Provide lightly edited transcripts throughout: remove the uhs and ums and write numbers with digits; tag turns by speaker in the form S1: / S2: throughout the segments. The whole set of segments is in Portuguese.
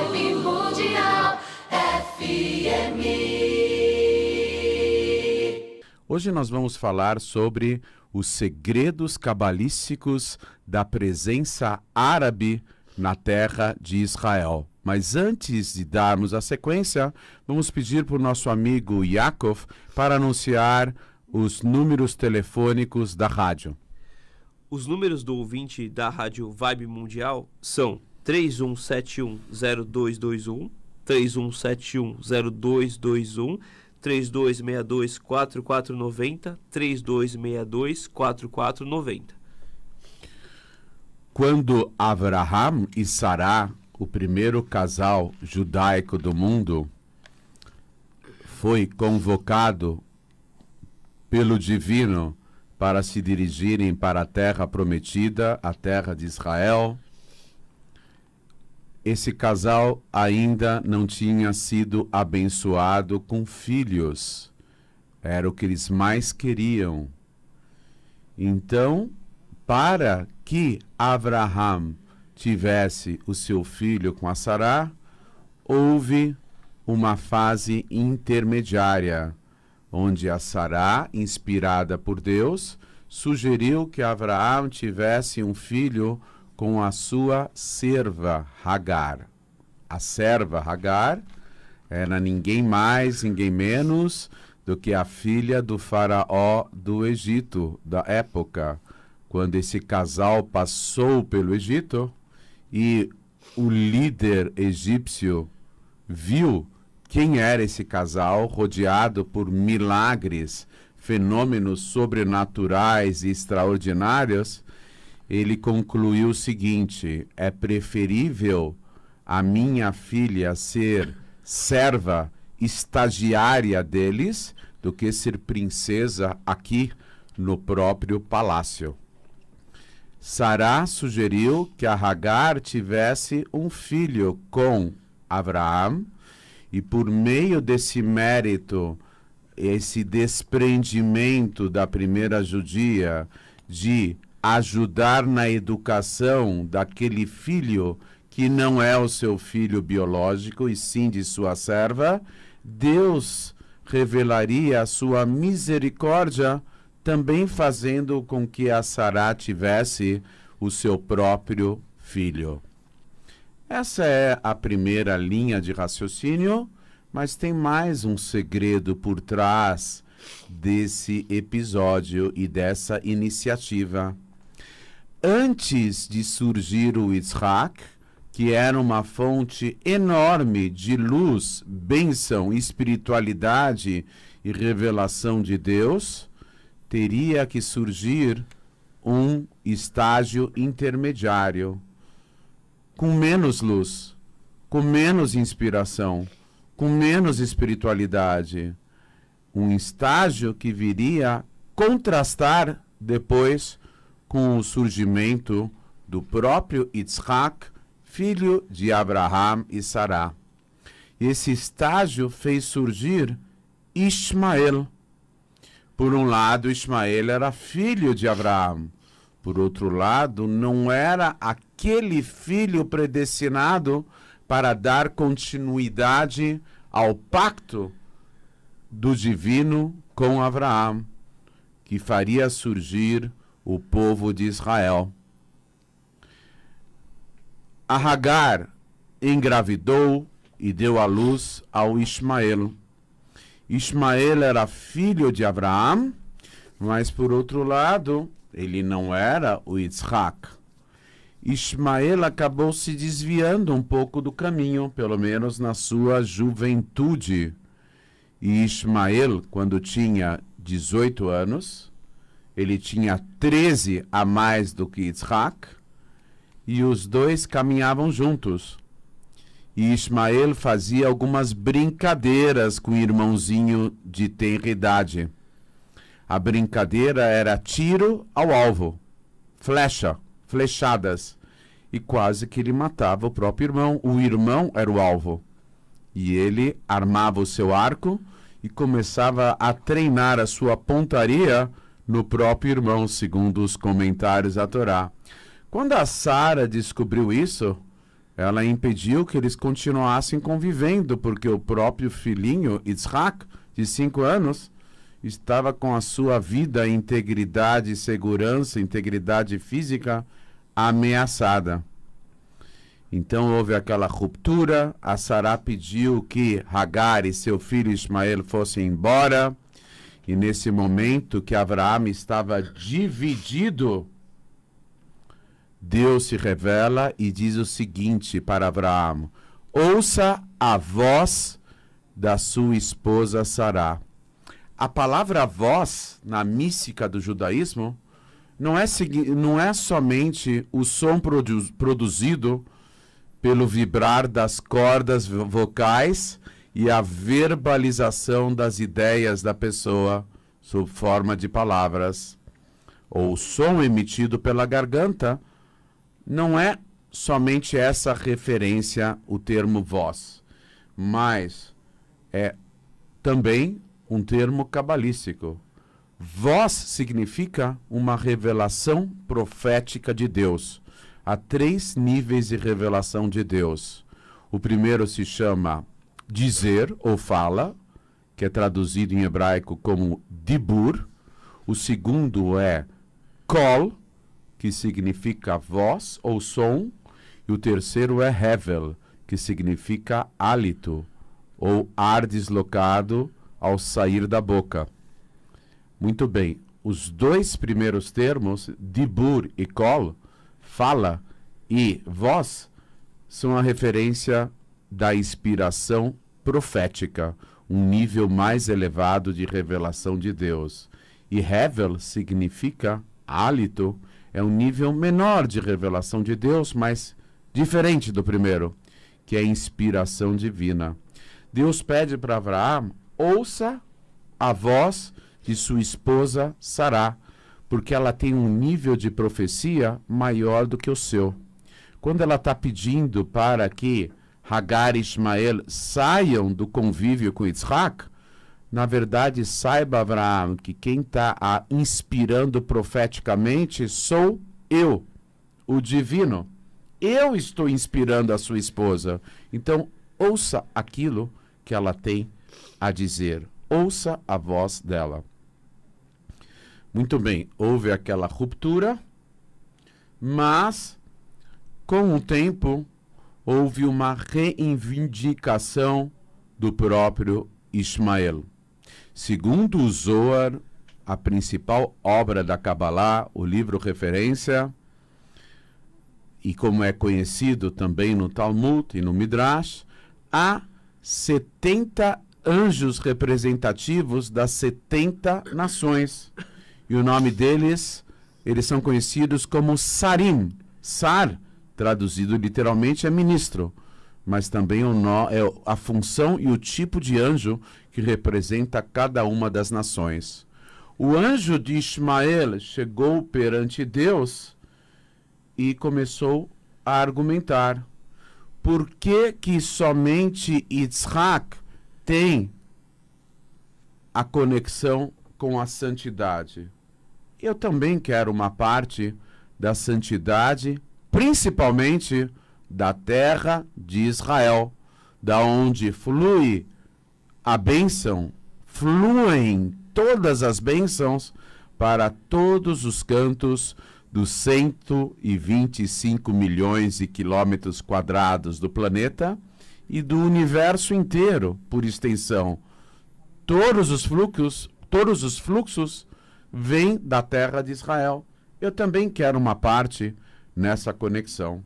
S1: Vibe Mundial FM.
S2: Hoje nós vamos falar sobre os segredos cabalísticos da presença árabe na terra de Israel. Mas antes de darmos a sequência, vamos pedir para o nosso amigo Yaakov para anunciar os números telefônicos da rádio.
S3: Os números do ouvinte da rádio Vibe Mundial são 31710221, 31710221, 3262-4490, 3262-4490.
S2: Quando Abraham e Sará, o primeiro casal judaico do mundo, foi convocado pelo Divino para se dirigirem para a terra prometida, a terra de Israel, esse casal ainda não tinha sido abençoado com filhos. Era o que eles mais queriam. Então, para que Abraham tivesse o seu filho com a Sará, houve uma fase intermediária, onde a Sará, inspirada por Deus, sugeriu que Abraham tivesse um filho com a sua serva Hagar. A serva Hagar era ninguém mais, ninguém menos do que a filha do faraó do Egito, da época. Quando esse casal passou pelo Egito e o líder egípcio viu quem era esse casal, rodeado por milagres, fenômenos sobrenaturais e extraordinários, ele concluiu o seguinte: é preferível a minha filha ser serva estagiária deles do que ser princesa aqui no próprio palácio. Sará sugeriu que a Hagar tivesse um filho com Abraham e por meio desse mérito, esse desprendimento da primeira judia de ajudar na educação daquele filho que não é o seu filho biológico e sim de sua serva, Deus revelaria a sua misericórdia, também fazendo com que a Sará tivesse o seu próprio filho. Essa é a primeira linha de raciocínio, mas tem mais um segredo por trás desse episódio e dessa iniciativa. Antes de surgir o Yitzhak, que era uma fonte enorme de luz, bênção, espiritualidade e revelação de Deus, teria que surgir um estágio intermediário, com menos luz, com menos inspiração, com menos espiritualidade. Um estágio que viria contrastar depois com o surgimento do próprio Yitzhak, filho de Abraham e Sará. Esse estágio fez surgir Ismael. Por um lado, Ismael era filho de Abraham. Por outro lado, não era aquele filho predestinado para dar continuidade ao pacto do divino com Abraham, que faria surgir o povo de Israel. A Hagar engravidou e deu à luz ao Ismael. Ismael era filho de Abraham, mas por outro lado, ele não era o Yitzhak. Ismael acabou se desviando um pouco do caminho, pelo menos na sua juventude. E Ismael, quando tinha 18 anos, ele tinha 13 a mais do que Yitzhak, e os dois caminhavam juntos. E Ismael fazia algumas brincadeiras com o irmãozinho de tenra idade. A brincadeira era tiro ao alvo, flechadas, e quase que ele matava o próprio irmão. O irmão era o alvo. E ele armava o seu arco e começava a treinar a sua pontaria no próprio irmão, segundo os comentários da Torá. Quando a Sara descobriu isso, ela impediu que eles continuassem convivendo, porque o próprio filhinho, Yitzhak, de 5 anos, estava com a sua vida, integridade, segurança, integridade física ameaçada. Então houve aquela ruptura, a Sará pediu que Hagar e seu filho Ismael fossem embora, e nesse momento que Abraão estava dividido, Deus se revela e diz o seguinte para Abraão: ouça a voz da sua esposa Sará. A palavra voz, na mística do judaísmo, não é somente o som produzido pelo vibrar das cordas vocais e a verbalização das ideias da pessoa sob forma de palavras, ou o som emitido pela garganta. Não é somente essa referência, o termo voz, mas é também um termo cabalístico. Voz significa uma revelação profética de Deus. Há 3 níveis de revelação de Deus. O primeiro se chama dizer ou fala, que é traduzido em hebraico como dibur. O segundo é kol, que significa voz ou som. E o terceiro é hevel, que significa hálito ou ar deslocado ao sair da boca. Muito bem, os 2 primeiros termos, dibur e kol, fala e voz, são a referência da inspiração profética, um nível mais elevado de revelação de Deus. E hevel significa hálito, é um nível menor de revelação de Deus, mas diferente do primeiro, que é a inspiração divina. Deus pede para Abraão: ouça a voz de sua esposa Sará, porque ela tem um nível de profecia maior do que o seu. Quando ela está pedindo para que Hagar e Ismael saiam do convívio com Yitzhak, na verdade, saiba, Abraão, que quem está inspirando profeticamente sou eu, o divino. Eu estou inspirando a sua esposa. Então, ouça aquilo que ela tem a dizer. Ouça a voz dela. Muito bem, houve aquela ruptura, mas, com o tempo, houve uma reivindicação do próprio Ismael. Segundo o Zohar, a principal obra da Kabbalah, o livro referência, e como é conhecido também no Talmud e no Midrash, há 70 anjos representativos das 70 nações. E o nome deles, eles são conhecidos como Sarim. Sar, traduzido literalmente, é ministro, mas também é a função e o tipo de anjo que representa cada uma das nações. O anjo de Ismael chegou perante Deus e começou a argumentar. Por que que somente Yitzhak tem a conexão com a santidade? Eu também quero uma parte da santidade, principalmente da terra de Israel, da onde flui a bênção, fluem todas as bênçãos para todos os cantos dos 125 milhões de quilômetros quadrados do planeta e do universo inteiro, por extensão. Todos os fluxos vêm da terra de Israel. Eu também quero uma parte nessa conexão.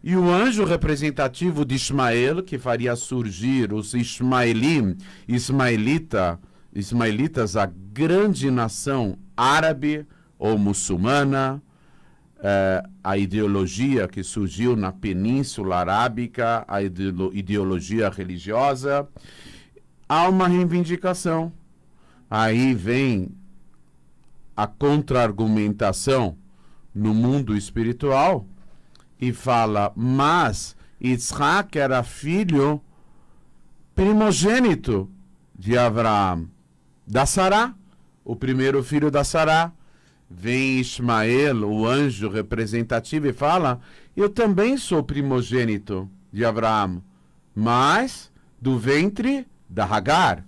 S2: E o anjo representativo de Ismael, que faria surgir os ismaelitas, a grande nação árabe ou muçulmana, a ideologia que surgiu na Península Arábica, a ideologia religiosa, há uma reivindicação. Aí vem a contra-argumentação no mundo espiritual e fala, mas Yitzhak era filho primogênito de Abraão, da Sará, o primeiro filho da Sará. Vem Ismael, o anjo representativo, e fala eu também sou primogênito de Abraão, mas do ventre da Hagar.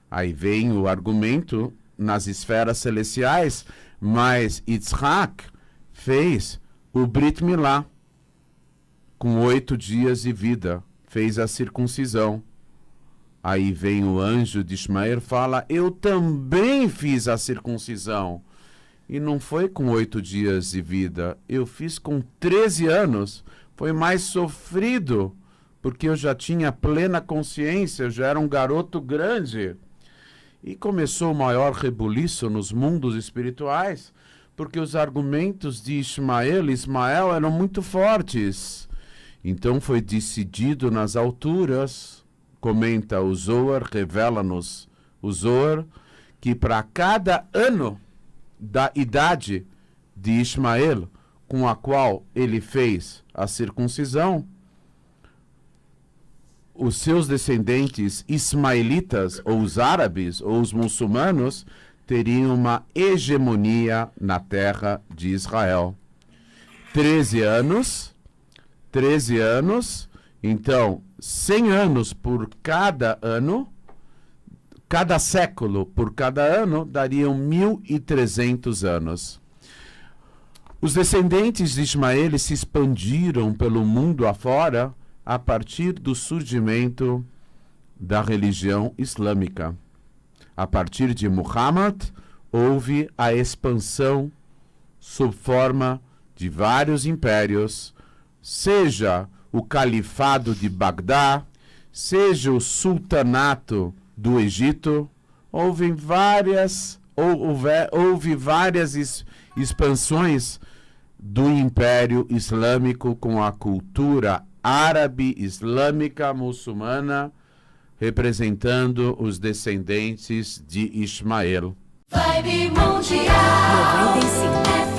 S2: Aí vem o argumento nas esferas celestiais, mas Yitzhak fez o Brit Milá com 8 dias de vida, fez a circuncisão. Aí vem o anjo de Ismael e fala, eu também fiz a circuncisão. E não foi com 8 dias de vida, eu fiz com 13 anos. Foi mais sofrido, porque eu já tinha plena consciência, eu já era um garoto grande. E começou o maior rebuliço nos mundos espirituais, porque os argumentos de Ismael eram muito fortes. Então foi decidido nas alturas, comenta o Zohar, revela-nos o Zohar, que para cada ano da idade de Ismael, com a qual ele fez a circuncisão, os seus descendentes ismaelitas, ou os árabes, ou os muçulmanos, teriam uma hegemonia na terra de Israel. 13 anos, então 100 anos por cada ano, cada século por cada ano, dariam 1.300 anos. Os descendentes de Ismael se expandiram pelo mundo afora a partir do surgimento da religião islâmica. A partir de Muhammad, houve a expansão sob forma de vários impérios, seja o califado de Bagdá, seja o sultanato do Egito. Houve várias expansões do Império Islâmico com a cultura árabe, islâmica, muçulmana, representando os descendentes de Ismael.
S1: Vibe Mundial
S4: 95.